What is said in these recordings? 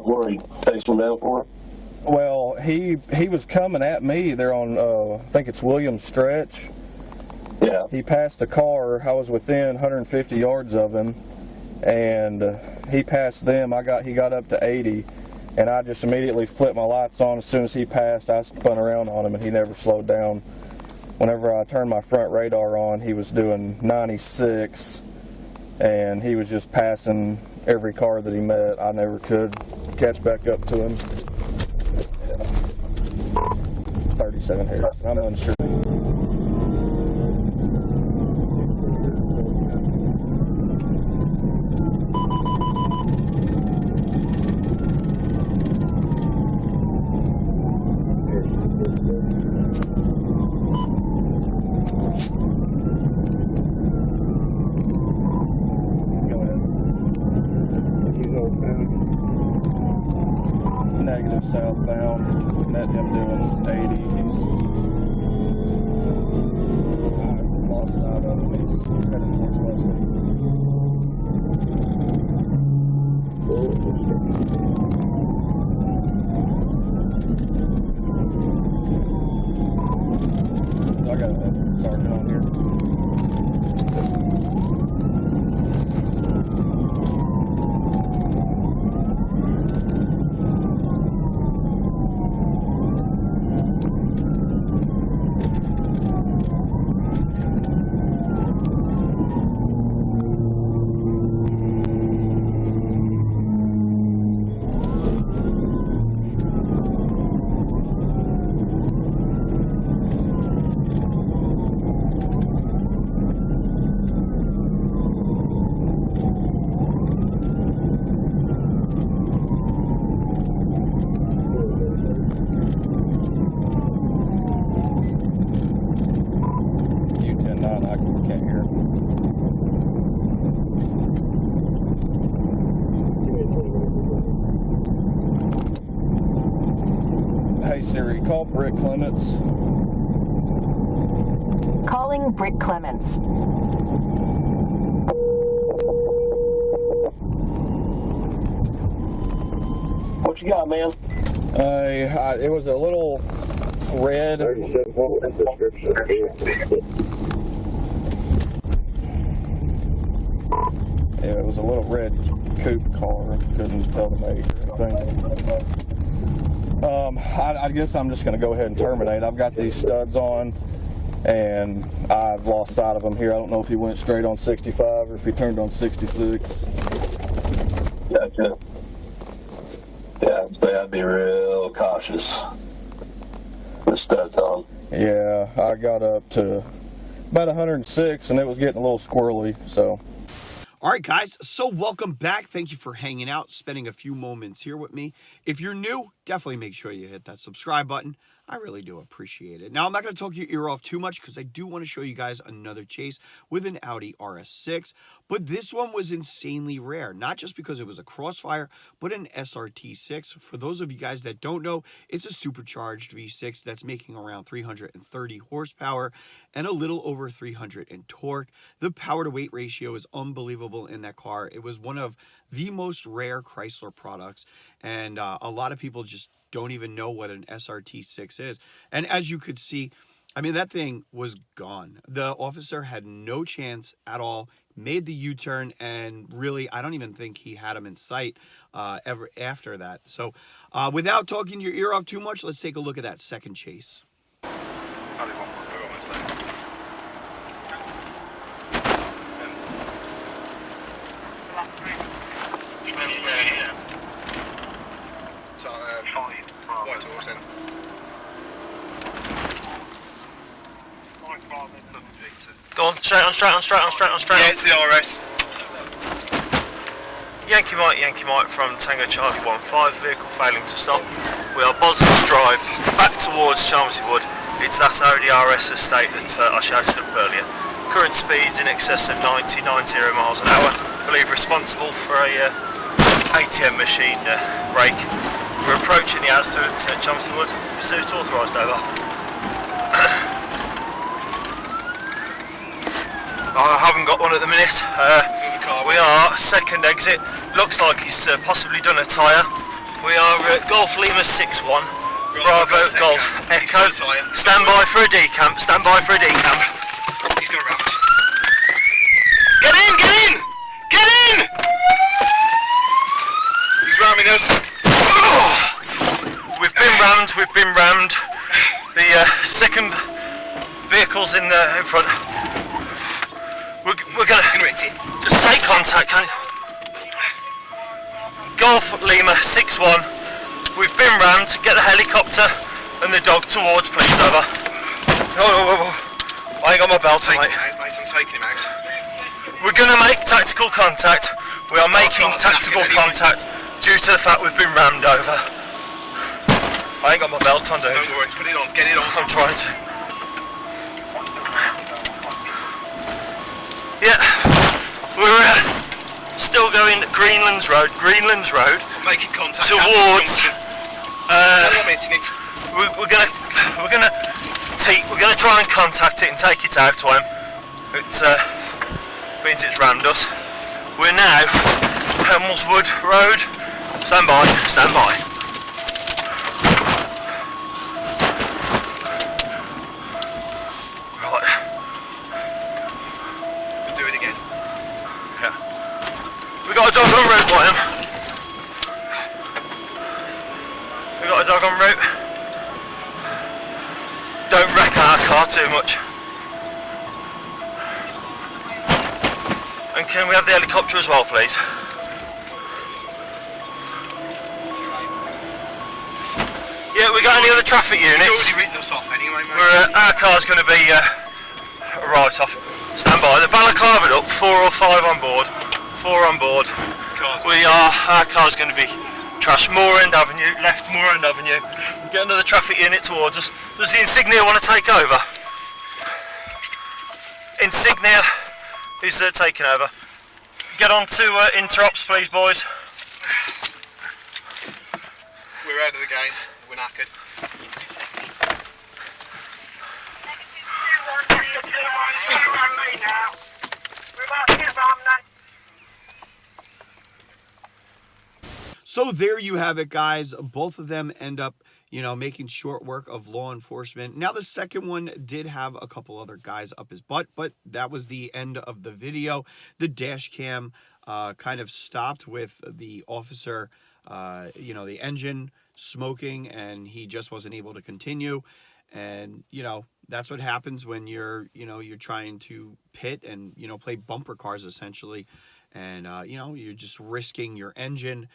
Where are you chasing down for? Well, he was coming at me there on, I think it's Williams Stretch. Yeah. He passed a car. I was within 150 yards of him, and he passed them. He got up to 80, and I just immediately flipped my lights on. As soon as he passed, I spun around on him, and he never slowed down. Whenever I turned my front radar on, he was doing 96, and he was just passing every car that he met. I never could catch back up to him. Yeah. 37 here. I'm unsure. Negative southbound, met him doing 80. I lost sight of him. He's heading towards Wesley. I got a sergeant on here. Hey Siri, call Britt Clements. Calling Britt Clements. What you got, man? It was a little red. Yeah, it was a little red coupe car. Couldn't tell the make or anything. I guess I'm just going to go ahead and terminate. I've got these studs on, and I've lost sight of him here. I don't know if he went straight on 65 or if he turned on 66. Gotcha. Yeah, I'd be real cautious. The studs on. Yeah, I got up to about 106, and it was getting a little squirrely, so. All right, guys, so welcome back. Thank you for hanging out, spending a few moments here with me. If you're new, definitely make sure you hit that subscribe button. I really do appreciate it. Now, I'm not going to talk your ear off too much because I do want to show you guys another chase with an Audi RS6. But this one was insanely rare, not just because it was a Crossfire, but an SRT6. For those of you guys that don't know, it's a supercharged V6 that's making around 330 horsepower and a little over 300 in torque. The power-to-weight ratio is unbelievable in that car. It was one of the most rare Chrysler products, and a lot of people just don't even know what an SRT6 is. And as you could see, I mean, that thing was gone. The officer had no chance at all, made the U-turn, and really, I don't even think he had him in sight ever after that. So without talking your ear off too much, let's take a look at that second chase. Go on, straight on. Yeah, it's the RS. Yankee Mike from Tango Charlie 15, vehicle failing to stop. We are Bosworth Drive, back towards Chelmsford Wood. It's that Audi RS estate that I shouted up earlier. Current speeds in excess of 90 miles an hour. I believe responsible for a ATM machine brake. We're approaching the Asda at Chelmsford Wood. Pursuit authorised, over. I haven't got one at the minute. We are second exit. Looks like he's possibly done a tyre. We are at Golf Lima 6-1, Bravo Golf Echo. Stand by for a decamp, stand by for a decamp. He's going to ram us. Get in, get in! Get in! He's ramming us. We've been rammed, we've been rammed. The second vehicle's in front. We're gonna hit it. just take contact, can you? Golf Lima 6-1. We've been rammed. Get the helicopter and the dog towards, please. Over. Oh, I ain't got my belt on, mate. I'm taking him out. We're gonna make tactical contact. We are making tactical contact due to the fact we've been rammed over. I ain't got my belt on, dude. Don't worry, put it on, get it on. I'm trying to. Yeah, we're still going Greenlands Road. I'm making contact towards. Tell him I'm hitting it. We're gonna try and contact it and take it out to him. It's means it's rammed us. We're now Hemelswood Road. Stand by, stand by. Right. We'll do it again. Yeah. We got a dog en route, William. We got a dog en route. Don't wreck our car too much. And can we have the helicopter as well, please? Yeah, we got any other traffic units? He's already written us off anyway, mate. Our car's going to be right off. Stand by. The balaclava up. 4 or 5 on board. 4 on board. Our car's going to be trashed. Moor End Avenue, left Moor End Avenue. Get another traffic unit towards us. Does the Insignia want to take over? Insignia is taking over. Get on to interops, please, boys. We're out of the game. We're knackered. So there you have it, guys. Both of them end up, making short work of law enforcement. Now, the second one did have a couple other guys up his butt, but that was the end of the video. The dash cam kind of stopped with the officer, the engine smoking, and he just wasn't able to continue. And, that's what happens when you're trying to pit and, play bumper cars, essentially. And, you're just risking your engine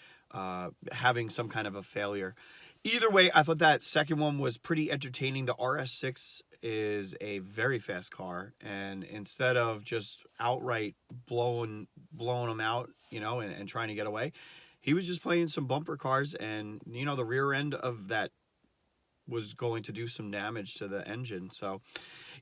having some kind of a failure. Either way, I thought that second one was pretty entertaining. The RS6 is a very fast car, and instead of just outright blowing them out, and trying to get away, he was just playing some bumper cars, and the rear end of that was going to do some damage to the engine. So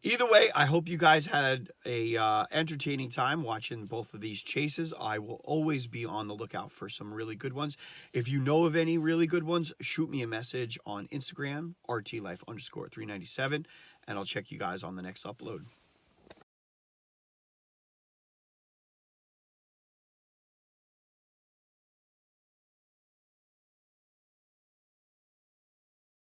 either way, I hope you guys had a entertaining time watching both of these chases. I will always be on the lookout for some really good ones. If you know of any really good ones, shoot me a message on Instagram, RTLife_397, and I'll check you guys on the next upload.